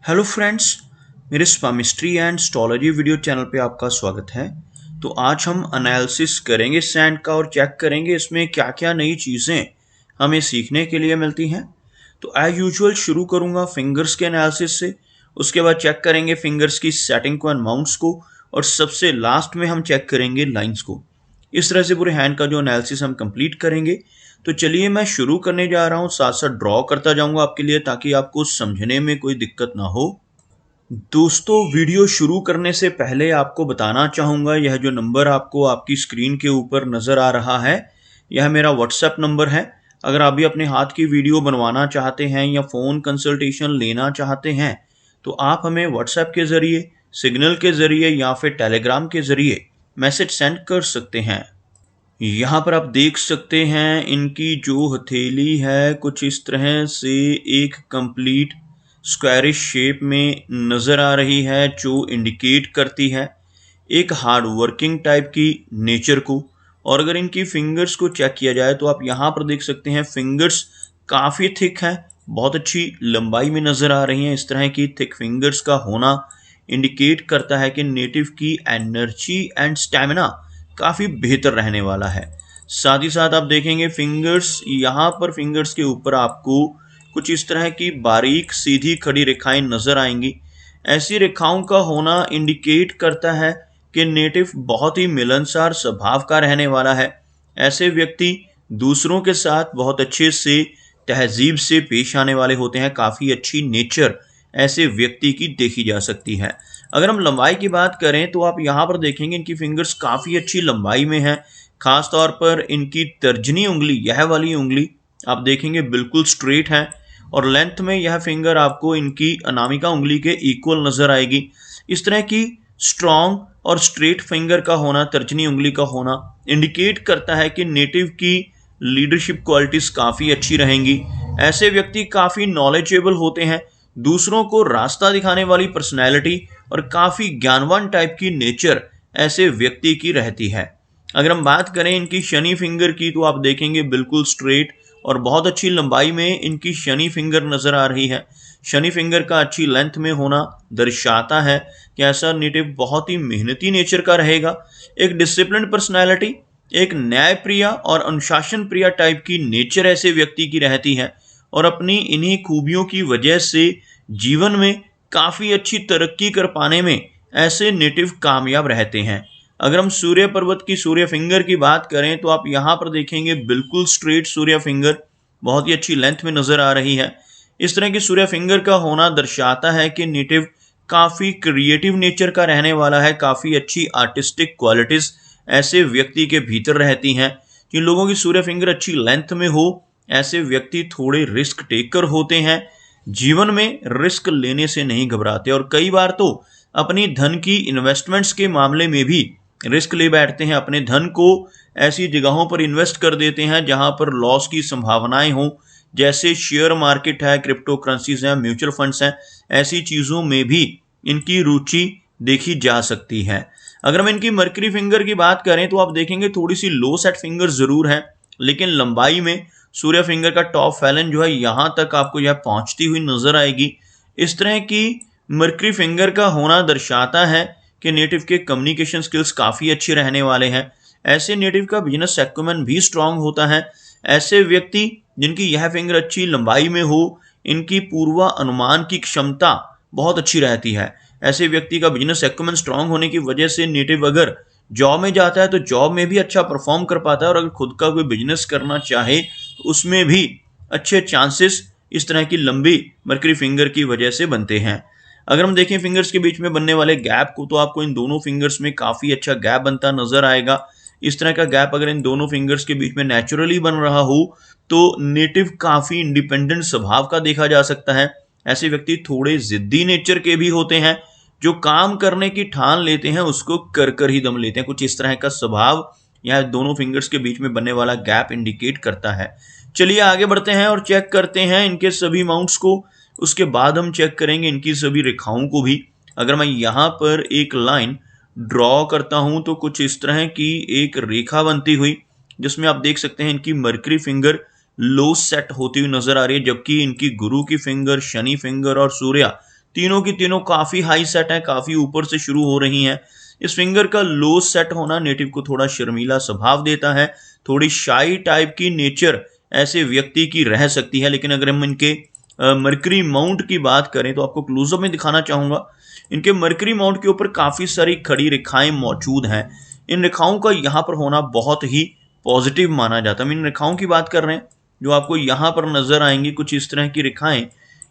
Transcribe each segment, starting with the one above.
Hello friends, मेरे स्वामिस्ट्री and astrology video channel पे आपका स्वागत है। तो आज हम एनालिसिस करेंगे सैंड का और चेक करेंगे इसमें क्या क्या नई चीज़ें हमें सीखने के लिए मिलती हैं। तो एज यूजुअल शुरू करूँगा फिंगर्स के एनालिसिस से, उसके बाद चेक करेंगे फिंगर्स की सेटिंग को एंड माउंट्स को, और सबसे लास्ट में हम चेक करेंगे लाइंस को। इस तरह से पूरे हैंड का जो एनालिसिस हम कंप्लीट करेंगे। तो चलिए मैं शुरू करने जा रहा हूँ, साथ साथ ड्रॉ करता जाऊंगा आपके लिए ताकि आपको समझने में कोई दिक्कत ना हो। दोस्तों, वीडियो शुरू करने से पहले आपको बताना चाहूँगा, यह जो नंबर आपको आपकी स्क्रीन के ऊपर नज़र आ रहा है, यह मेरा व्हाट्सएप नंबर है। अगर आप भी अपने हाथ की वीडियो बनवाना चाहते हैं या फ़ोन कंसल्टेशन लेना चाहते हैं तो आप हमें व्हाट्सएप के ज़रिए, सिग्नल के ज़रिए या फिर टेलीग्राम के ज़रिए मैसेज सेंड कर सकते हैं। यहाँ पर आप देख सकते हैं इनकी जो हथेली है कुछ इस तरह से एक कंप्लीट स्क्वायरिश शेप में नज़र आ रही है, जो इंडिकेट करती है एक हार्ड वर्किंग टाइप की नेचर को। और अगर इनकी फिंगर्स को चेक किया जाए तो आप यहाँ पर देख सकते हैं फिंगर्स काफ़ी थिक है, बहुत अच्छी लंबाई में नज़र आ रही हैं। इस तरह की थिक फिंगर्स का होना इंडिकेट करता है कि नेटिव की एनर्जी एंड स्टैमिना काफ़ी बेहतर रहने वाला है। साथ ही साथ आप देखेंगे फिंगर्स, यहाँ पर फिंगर्स के ऊपर आपको कुछ इस तरह की बारीक सीधी खड़ी रेखाएं नज़र आएंगी। ऐसी रेखाओं का होना इंडिकेट करता है कि नेटिव बहुत ही मिलनसार स्वभाव का रहने वाला है। ऐसे व्यक्ति दूसरों के साथ बहुत अच्छे से तहजीब से पेश आने वाले होते हैं। काफ़ी अच्छी नेचर ऐसे व्यक्ति की देखी जा सकती है। अगर हम लंबाई की बात करें तो आप यहाँ पर देखेंगे इनकी फिंगर्स काफ़ी अच्छी लंबाई में है। खास तौर पर इनकी तर्जनी उंगली, यह वाली उंगली आप देखेंगे बिल्कुल स्ट्रेट है, और लेंथ में यह फिंगर आपको इनकी अनामिका उंगली के इक्वल नज़र आएगी। इस तरह की स्ट्रॉन्ग और स्ट्रेट फिंगर का होना, तर्जनी उंगली का होना इंडिकेट करता है कि नेटिव की लीडरशिप क्वालिटीज़ काफ़ी अच्छी रहेंगी। ऐसे व्यक्ति काफ़ी नॉलेजेबल होते हैं, दूसरों को रास्ता दिखाने वाली पर्सनैलिटी और काफ़ी ज्ञानवान टाइप की नेचर ऐसे व्यक्ति की रहती है। अगर हम बात करें इनकी शनि फिंगर की तो आप देखेंगे बिल्कुल स्ट्रेट और बहुत अच्छी लंबाई में इनकी शनि फिंगर नज़र आ रही है। शनि फिंगर का अच्छी लेंथ में होना दर्शाता है कि ऐसा नेटिव बहुत ही मेहनती नेचर का रहेगा। एक डिसिप्लिन पर्सनैलिटी, एक न्याय प्रिय और अनुशासन प्रिय टाइप की नेचर ऐसे व्यक्ति की रहती है, और अपनी इन्हीं खूबियों की वजह से जीवन में काफ़ी अच्छी तरक्की कर पाने में ऐसे नेटिव कामयाब रहते हैं। अगर हम सूर्य पर्वत की सूर्य फिंगर की बात करें तो आप यहाँ पर देखेंगे बिल्कुल स्ट्रेट सूर्य फिंगर बहुत ही अच्छी लेंथ में नज़र आ रही है। इस तरह की सूर्य फिंगर का होना दर्शाता है कि नेटिव काफ़ी क्रिएटिव नेचर का रहने वाला है। काफ़ी अच्छी आर्टिस्टिक क्वालिटीज़ ऐसे व्यक्ति के भीतर रहती हैं। जिन लोगों की सूर्य फिंगर अच्छी लेंथ में हो, ऐसे व्यक्ति थोड़े रिस्क टेकर होते हैं, जीवन में रिस्क लेने से नहीं घबराते, और कई बार तो अपनी धन की इन्वेस्टमेंट्स के मामले में भी रिस्क ले बैठते हैं। अपने धन को ऐसी जगहों पर इन्वेस्ट कर देते हैं जहां पर लॉस की संभावनाएं हों, जैसे शेयर मार्केट है, क्रिप्टो करेंसीज हैं, म्यूचुअल फंड्स हैं। ऐसी चीज़ों में भी इनकी रुचि देखी जा सकती है। अगर हम इनकी मर्करी फिंगर की बात करें तो आप देखेंगे थोड़ी सी लो सेट फिंगर ज़रूर है, लेकिन लंबाई में सूर्य फिंगर का टॉप फैलन जो है यहाँ तक आपको यह पहुँचती हुई नज़र आएगी। इस तरह की मर्करी फिंगर का होना दर्शाता है कि नेटिव के कम्युनिकेशन स्किल्स काफ़ी अच्छे रहने वाले हैं। ऐसे नेटिव का बिजनेस एक्यूमेन भी स्ट्रांग होता है। ऐसे व्यक्ति जिनकी यह फिंगर अच्छी लंबाई में हो, इनकी पूर्वानुमान की क्षमता बहुत अच्छी रहती है। ऐसे व्यक्ति का बिजनेस एक्यूमेन स्ट्रांग होने की वजह से नेटिव अगर जॉब में जाता है तो जॉब में भी अच्छा परफॉर्म कर पाता है, और अगर खुद का कोई बिजनेस करना चाहे तो उसमें भी अच्छे चांसेस इस तरह की लंबी मर्करी फिंगर की वजह से बनते हैं। अगर हम देखें फिंगर्स के बीच में बनने वाले गैप को तो आपको इन दोनों फिंगर्स में काफ़ी अच्छा गैप बनता नज़र आएगा। इस तरह का गैप अगर इन दोनों फिंगर्स के बीच में नेचुरली बन रहा हो तो नेटिव काफ़ी इंडिपेंडेंट स्वभाव का देखा जा सकता है। ऐसे व्यक्ति थोड़े ज़िद्दी नेचर के भी होते हैं, जो काम करने की ठान लेते हैं उसको कर कर ही दम लेते हैं। कुछ इस तरह का स्वभाव यह दोनों फिंगर्स के बीच में बनने वाला गैप इंडिकेट करता है। चलिए आगे बढ़ते हैं और चेक करते हैं इनके सभी माउंट्स को। उसके बाद हम चेक करेंगे इनकी सभी रेखाओं को भी। अगर मैं यहाँ पर एक लाइन ड्रॉ करता हूँ तो कुछ इस तरह की एक रेखा बनती हुई, जिसमें आप देख सकते हैं इनकी मर्करी फिंगर लो सेट होती हुई नजर आ रही है, जबकि इनकी गुरु की फिंगर, शनि फिंगर और सूर्य तीनों की तीनों काफी हाई सेट है, काफी ऊपर से शुरू हो रही हैं। इस फिंगर का लो सेट होना नेटिव को थोड़ा शर्मीला स्वभाव देता है, थोड़ी शाई टाइप की नेचर ऐसे व्यक्ति की रह सकती है। लेकिन अगर हम इनके मरकरी माउंट की बात करें तो आपको क्लोजअप में दिखाना चाहूंगा। इनके मरकरी माउंट के ऊपर काफी सारी खड़ी रेखाएं मौजूद हैं। इन रेखाओं का यहाँ पर होना बहुत ही पॉजिटिव माना जाता है। हम इन रेखाओं की बात कर रहे हैं जो आपको यहाँ पर नजर आएंगी, कुछ इस तरह की रेखाएं।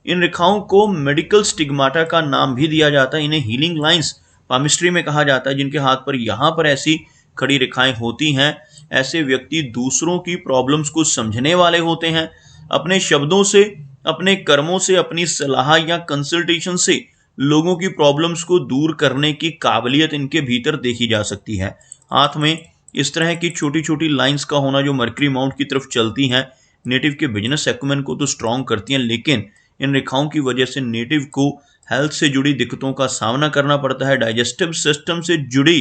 इन रेखाओं को मेडिकल स्टिग्माटा का नाम भी दिया जाता है। इन्हें हीलिंग लाइंस पामिस्ट्री में कहा जाता है। जिनके हाथ पर यहाँ पर ऐसी खड़ी रेखाएं होती हैं, ऐसे व्यक्ति दूसरों की प्रॉब्लम्स को समझने वाले होते हैं। अपने शब्दों से, अपने कर्मों से, अपनी सलाह या कंसल्टेशन से लोगों की प्रॉब्लम्स को दूर करने की काबिलियत इनके भीतर देखी जा सकती है। हाथ में इस तरह की छोटी छोटी लाइंस का होना जो मरकरी माउंट की तरफ चलती हैं, नेटिव के बिजनेस एक्यूमेन को तो स्ट्रॉन्ग करती हैं, लेकिन इन रेखाओं की वजह से नेटिव को हेल्थ से जुड़ी दिक्कतों का सामना करना पड़ता है। डाइजेस्टिव सिस्टम से जुड़ी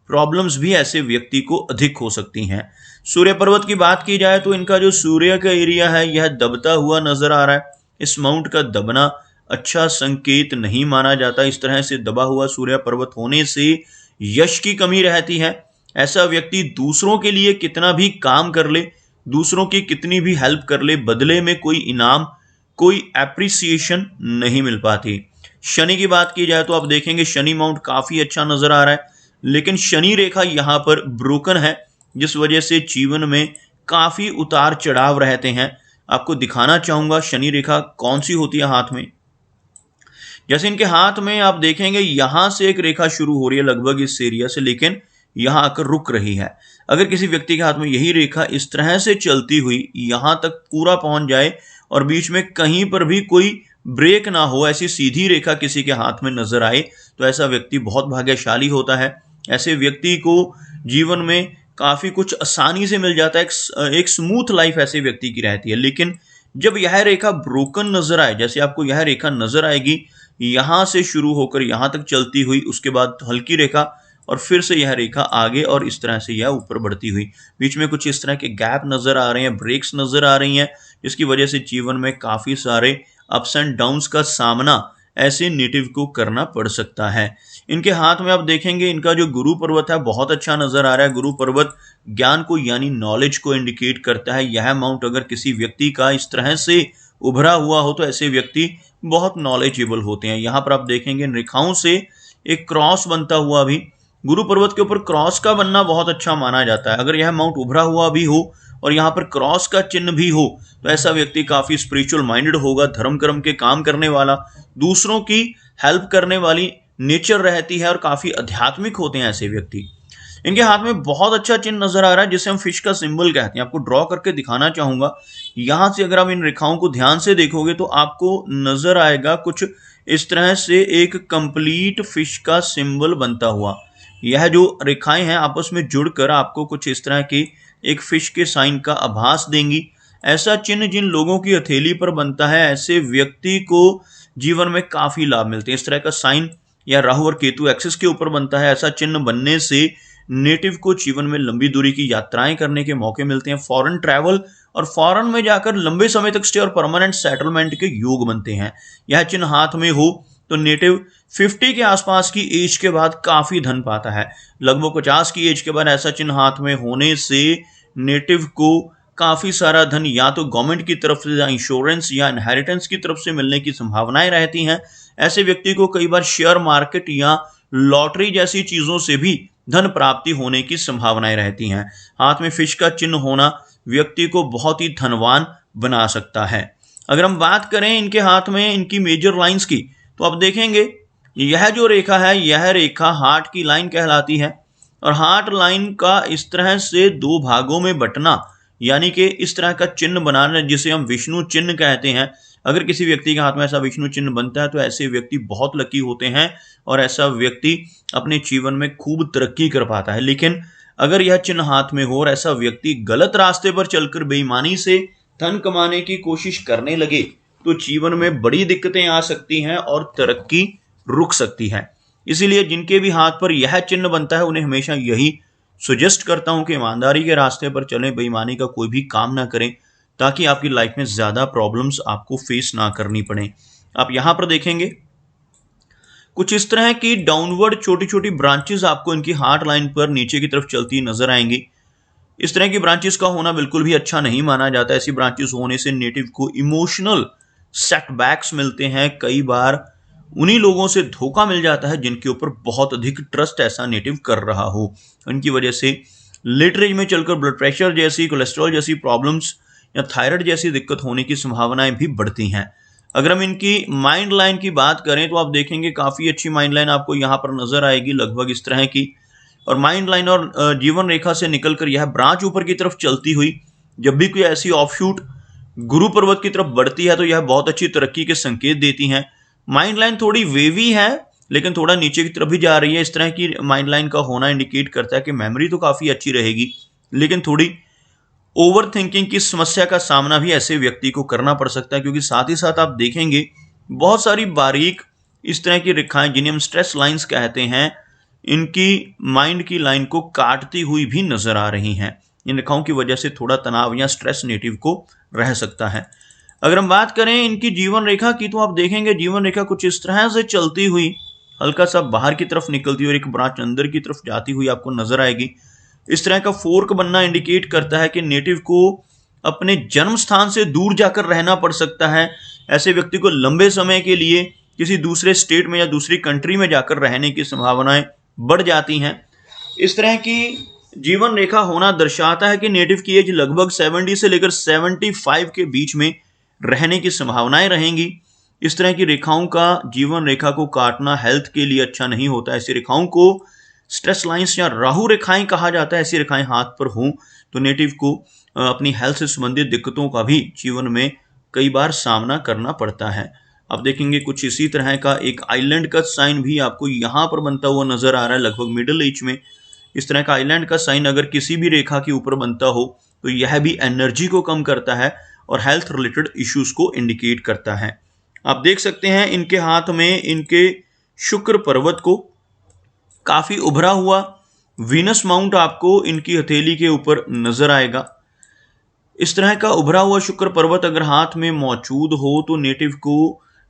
प्रॉब्लम्स भी ऐसे व्यक्ति को अधिक हो सकती हैं। सूर्य पर्वत की बात की जाए तो इनका जो सूर्य का एरिया है यह दबता हुआ नजर आ रहा है। इस माउंट का दबना अच्छा संकेत नहीं माना जाता। इस तरह से दबा हुआ सूर्य पर्वत होने से यश की कमी रहती है। ऐसा व्यक्ति दूसरों के लिए कितना भी काम कर ले, दूसरों की कितनी भी हेल्प कर ले, बदले में कोई इनाम, कोई एप्रिसिएशन नहीं मिल पाती। शनि की बात की जाए तो आप देखेंगे शनि माउंट काफी अच्छा नजर आ रहा है, लेकिन शनि रेखा यहां पर ब्रोकन है, जिस वजह से जीवन में काफी उतार चढ़ाव रहते हैं। आपको दिखाना चाहूंगा शनि रेखा कौन सी होती है हाथ में। जैसे इनके हाथ में आप देखेंगे यहां से एक रेखा शुरू हो रही है लगभग इस एरिया से, लेकिन यहां आकर रुक रही है। अगर किसी व्यक्ति के हाथ में यही रेखा इस तरह से चलती हुई यहां तक पूरा पहुंच जाए और बीच में कहीं पर भी कोई ब्रेक ना हो, ऐसी सीधी रेखा किसी के हाथ में नजर आए, तो ऐसा व्यक्ति बहुत भाग्यशाली होता है। ऐसे व्यक्ति को जीवन में काफी कुछ आसानी से मिल जाता है। एक स्मूथ लाइफ ऐसे व्यक्ति की रहती है। लेकिन जब यह रेखा ब्रोकन नजर आए, जैसे आपको यह रेखा नजर आएगी यहां से शुरू होकर यहां तक चलती हुई, उसके बाद हल्की रेखा और फिर से यह रेखा आगे और इस तरह से यह ऊपर बढ़ती हुई, बीच में कुछ इस तरह के गैप नजर आ रहे हैं, ब्रेक्स नजर आ रही हैं, जिसकी वजह से जीवन में काफी सारे अप्स एंड डाउन्स का सामना ऐसे नेटिव को करना पड़ सकता है। इनके हाथ में आप देखेंगे इनका जो गुरु पर्वत है बहुत अच्छा नजर आ रहा है। गुरु पर्वत ज्ञान को यानी नॉलेज को इंडिकेट करता है। यह माउंट अगर किसी व्यक्ति का इस तरह से उभरा हुआ हो तो ऐसे व्यक्ति बहुत नॉलेजेबल होते हैं। यहाँ पर आप देखेंगे इन रेखाओं से एक क्रॉस बनता हुआ भी, गुरु पर्वत के ऊपर क्रॉस का बनना बहुत अच्छा माना जाता है। अगर यह माउंट उभरा हुआ भी हो और यहाँ पर क्रॉस का चिन्ह भी हो तो ऐसा व्यक्ति काफी स्पिरिचुअल माइंडेड होगा, धर्म कर्म के काम करने वाला, दूसरों की हेल्प करने वाली नेचर रहती है और काफी आध्यात्मिक होते हैं ऐसे व्यक्ति। इनके हाथ में बहुत अच्छा चिन्ह नजर आ रहा है जिसे हम फिश का सिंबल कहते हैं। आपको ड्रॉ करके दिखाना चाहूंगा। यहां से अगर आप इन रेखाओं को ध्यान से देखोगे तो आपको नजर आएगा कुछ इस तरह से एक कंप्लीट फिश का सिंबल बनता हुआ। यह जो रेखाएं हैं आपस में जुड़कर आपको कुछ इस तरह की एक फिश के साइन का आभास देंगी। ऐसा चिन्ह जिन लोगों की हथेली पर बनता है ऐसे व्यक्ति को जीवन में काफी लाभ मिलते हैं। इस तरह का साइन या राहु और केतु एक्सिस के ऊपर बनता है, ऐसा चिन्ह बनने से नेटिव को जीवन में लंबी दूरी की यात्राएं करने के मौके मिलते हैं, फॉरेन ट्रैवल और फॉरेन में जाकर लंबे समय तक स्टे और परमानेंट सेटलमेंट के योग बनते हैं। यह चिन्ह हाथ में हो तो नेटिव 50 के आसपास की एज के बाद काफी धन पाता है। लगभग 50 की एज के बाद ऐसा चिन्ह हाथ में होने से नेटिव को काफी सारा धन या तो गवर्नमेंट की तरफ से या इंश्योरेंस या इनहेरिटेंस की तरफ से मिलने की संभावनाएं रहती हैं। ऐसे व्यक्ति को कई बार शेयर मार्केट या लॉटरी जैसी चीजों से भी धन प्राप्ति होने की संभावनाएं रहती हैं। हाथ में फिश का चिन्ह होना व्यक्ति को बहुत ही धनवान बना सकता है। अगर हम बात करें इनके हाथ में इनकी मेजर लाइंस की तो आप देखेंगे यह जो रेखा है यह रेखा हार्ट की लाइन कहलाती है और हार्ट लाइन का इस तरह से दो भागों में बंटना यानी कि इस तरह का चिन्ह बनाना जिसे हम विष्णु चिन्ह कहते हैं। अगर किसी व्यक्ति के हाथ में ऐसा विष्णु चिन्ह बनता है तो ऐसे व्यक्ति बहुत लकी होते हैं और ऐसा व्यक्ति अपने जीवन में खूब तरक्की कर पाता है। लेकिन अगर यह चिन्ह हाथ में हो और ऐसा व्यक्ति गलत रास्ते पर चलकर बेईमानी से धन कमाने की कोशिश करने लगे तो जीवन में बड़ी दिक्कतें आ सकती हैं और तरक्की रुक सकती है। इसीलिए जिनके भी हाथ पर यह चिन्ह बनता है उन्हें हमेशा यही सजेस्ट करता हूं कि ईमानदारी के रास्ते पर चलें, बेईमानी का कोई भी काम ना करें ताकि आपकी लाइफ में ज्यादा प्रॉब्लम्स आपको फेस ना करनी पड़े। आप यहां पर देखेंगे कुछ इस तरह की डाउनवर्ड छोटी छोटी ब्रांचेस आपको इनकी हार्ट लाइन पर नीचे की तरफ चलती नजर आएंगी। इस तरह की ब्रांचेस का होना बिल्कुल भी अच्छा नहीं माना जाता। ऐसी ब्रांचेस होने से नेटिव को इमोशनल सेटबैक्स मिलते हैं। कई बार उन्हीं लोगों से धोखा मिल जाता है जिनके ऊपर बहुत अधिक ट्रस्ट ऐसा नेटिव कर रहा हो। उनकी वजह से लेटर एज में चलकर ब्लड प्रेशर जैसी, कोलेस्ट्रॉल जैसी प्रॉब्लम्स या थायराइड जैसी दिक्कत होने की संभावनाएं भी बढ़ती हैं। अगर हम इनकी माइंड लाइन की बात करें तो आप देखेंगे काफी अच्छी माइंड लाइन आपको यहाँ पर नजर आएगी, लगभग इस तरह की। और माइंड लाइन और जीवन रेखा से निकलकर यह ब्रांच ऊपर की तरफ चलती हुई जब भी कोई ऐसी ऑफशूट गुरु पर्वत की तरफ बढ़ती है तो यह बहुत अच्छी तरक्की के संकेत देती हैं। माइंड लाइन थोड़ी वेवी है लेकिन थोड़ा नीचे की तरफ भी जा रही है। इस तरह की माइंड लाइन का होना इंडिकेट करता है कि मेमोरी तो काफी अच्छी रहेगी लेकिन थोड़ी ओवर थिंकिंग की समस्या का सामना भी ऐसे व्यक्ति को करना पड़ सकता है, क्योंकि साथ ही साथ आप देखेंगे बहुत सारी बारीक इस तरह की रेखाएं जिन्हें हम स्ट्रेस लाइंस कहते हैं, इनकी माइंड की लाइन को काटती हुई भी नजर आ रही हैं। इन रेखाओं की वजह से थोड़ा तनाव या स्ट्रेस नेटिव को रह सकता है। अगर हम बात करें इनकी जीवन रेखा की तो आप देखेंगे जीवन रेखा कुछ इस तरह से चलती हुई हल्का सा बाहर की तरफ निकलती हुई और एक ब्रांच अंदर की तरफ जाती हुई आपको नजर आएगी। इस तरह का फोर्क बनना इंडिकेट करता है कि नेटिव को अपने जन्म स्थान से दूर जाकर रहना पड़ सकता है। ऐसे व्यक्ति को लंबे समय के लिए किसी दूसरे स्टेट में या दूसरी कंट्री में जाकर रहने की संभावनाएं बढ़ जाती हैं। इस तरह की जीवन रेखा होना दर्शाता है कि नेटिव की एज लगभग 70 से लेकर 75 के बीच में रहने की संभावनाएं रहेंगी। इस तरह की रेखाओं का जीवन रेखा को काटना हेल्थ के लिए अच्छा नहीं होता। ऐसी रेखाओं को स्ट्रेस लाइंस या राहु रेखाएं कहा जाता है। ऐसी रेखाएं हाथ पर हों तो नेटिव को अपनी हेल्थ से संबंधित दिक्कतों का भी जीवन में कई बार सामना करना पड़ता है। आप देखेंगे कुछ इसी तरह का एक आइलैंड का साइन भी आपको यहाँ पर बनता हुआ नजर आ रहा है, लगभग मिडिल एज में। इस तरह का आइलैंड का साइन अगर किसी भी रेखा के ऊपर बनता हो तो यह भी एनर्जी को कम करता है और हेल्थ रिलेटेड इश्यूज को इंडिकेट करता है। आप देख सकते हैं इनके हाथ में इनके शुक्र पर्वत को काफी उभरा हुआ वीनस माउंट आपको इनकी हथेली के ऊपर नजर आएगा। इस तरह का उभरा हुआ शुक्र पर्वत अगर हाथ में मौजूद हो तो नेटिव को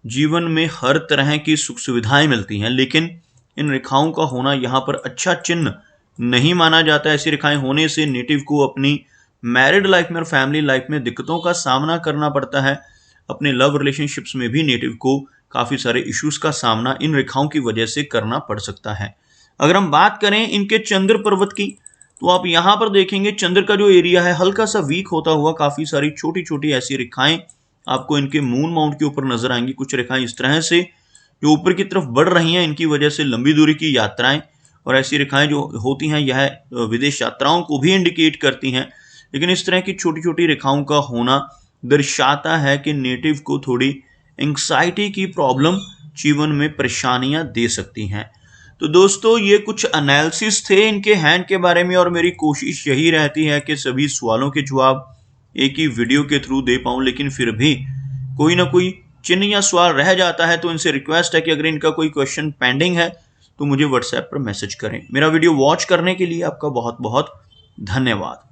जीवन में हर तरह की सुख सुविधाएं मिलती हैं, लेकिन इन रेखाओं का होना यहाँ पर अच्छा चिन्ह नहीं माना जाता। ऐसी रेखाएं होने से नेटिव को अपनी मैरिड लाइफ में और फैमिली लाइफ में दिक्कतों का सामना करना पड़ता है। अपने लव रिलेशनशिप्स में भी नेटिव को काफी सारे इश्यूज का सामना इन रेखाओं की वजह से करना पड़ सकता है। अगर हम बात करें इनके चंद्र पर्वत की तो आप यहाँ पर देखेंगे चंद्र का जो एरिया है हल्का सा वीक होता हुआ काफी सारी छोटी छोटी ऐसी रेखाएं आपको इनके मून माउंट के ऊपर नजर आएंगी। कुछ रेखाएं इस तरह से जो ऊपर की तरफ बढ़ रही हैं, इनकी वजह से लंबी दूरी की यात्राएं और ऐसी रेखाएं जो होती हैं यह विदेश यात्राओं को भी इंडिकेट करती हैं। लेकिन इस तरह की छोटी छोटी रेखाओं का होना दर्शाता है कि नेटिव को थोड़ी एंग्जाइटी की प्रॉब्लम जीवन में परेशानियां दे सकती हैं। तो दोस्तों ये कुछ एनालिसिस थे इनके हैंड के बारे में और मेरी कोशिश यही रहती है कि सभी सवालों के जवाब एक ही वीडियो के थ्रू दे पाऊं, लेकिन फिर भी कोई ना कोई चिन्ह या सवाल रह जाता है। तो इनसे रिक्वेस्ट है कि अगर इनका कोई क्वेश्चन पेंडिंग है तो मुझे व्हाट्सएप पर मैसेज करें। मेरा वीडियो वॉच करने के लिए आपका बहुत बहुत धन्यवाद।